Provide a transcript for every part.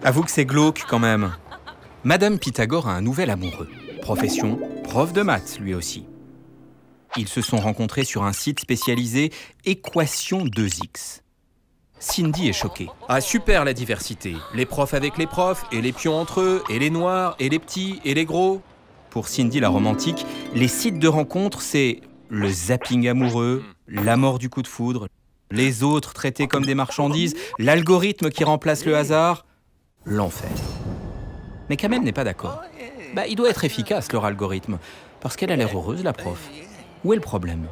Avoue que c'est glauque quand même. Madame Pythagore a un nouvel amoureux. Profession, prof de maths lui aussi. Ils se sont rencontrés sur un site spécialisé Équation 2x. Cindy est choquée. Ah super la diversité. Les profs avec les profs, et les pions entre eux, et les noirs, et les petits, et les gros. Pour Cindy la romantique, les sites de rencontres c'est le zapping amoureux, la mort du coup de foudre, les autres traités comme des marchandises, l'algorithme qui remplace le hasard, l'enfer. Mais Kamel n'est pas d'accord. Il doit être efficace leur algorithme, parce qu'elle a l'air heureuse la prof. Où est le problème?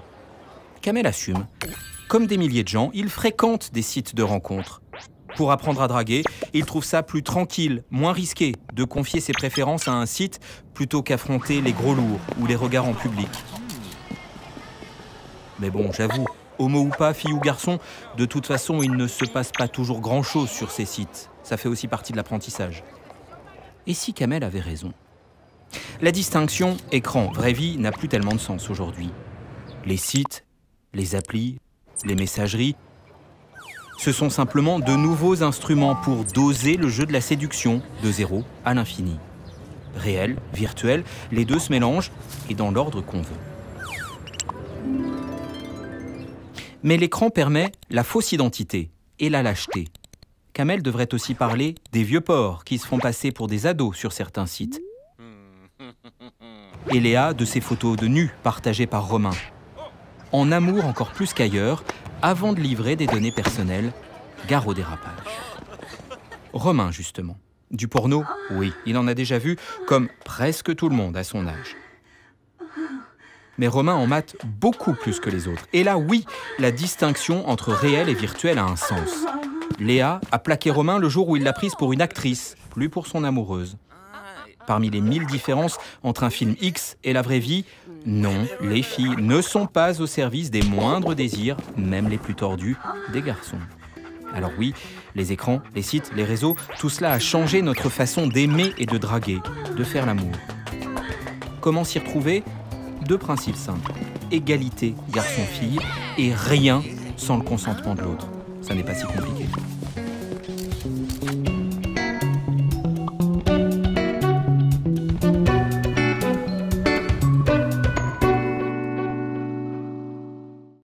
Kamel assume. Comme des milliers de gens, il fréquente des sites de rencontres. Pour apprendre à draguer, il trouve ça plus tranquille, moins risqué de confier ses préférences à un site plutôt qu'affronter les gros lourds ou les regards en public. Mais bon, j'avoue, homo ou pas, fille ou garçon, de toute façon, il ne se passe pas toujours grand-chose sur ces sites. Ça fait aussi partie de l'apprentissage. Et si Kamel avait raison? La distinction écran-vraie vie n'a plus tellement de sens aujourd'hui. Les sites, les applis, les messageries, ce sont simplement de nouveaux instruments pour doser le jeu de la séduction de 0 à l'infini. Réel, virtuel, les deux se mélangent et dans l'ordre qu'on veut. Mais l'écran permet la fausse identité et la lâcheté. Kamel devrait aussi parler des vieux porcs qui se font passer pour des ados sur certains sites. Et Léa de ses photos de nus partagées par Romain. En amour encore plus qu'ailleurs, avant de livrer des données personnelles, gare au dérapage. Romain, justement. Du porno, oui, il en a déjà vu, comme presque tout le monde à son âge. Mais Romain en mate beaucoup plus que les autres. Et là, oui, la distinction entre réel et virtuel a un sens. Léa a plaqué Romain le jour où il l'a prise pour une actrice, plus pour son amoureuse. Parmi les 1000 différences entre un film X et la vraie vie, non, les filles ne sont pas au service des moindres désirs, même les plus tordus, des garçons. Alors oui, les écrans, les sites, les réseaux, tout cela a changé notre façon d'aimer et de draguer, de faire l'amour. Comment s'y retrouver? 2 principes simples. Égalité garçon-fille et rien sans le consentement de l'autre. Ça n'est pas si compliqué.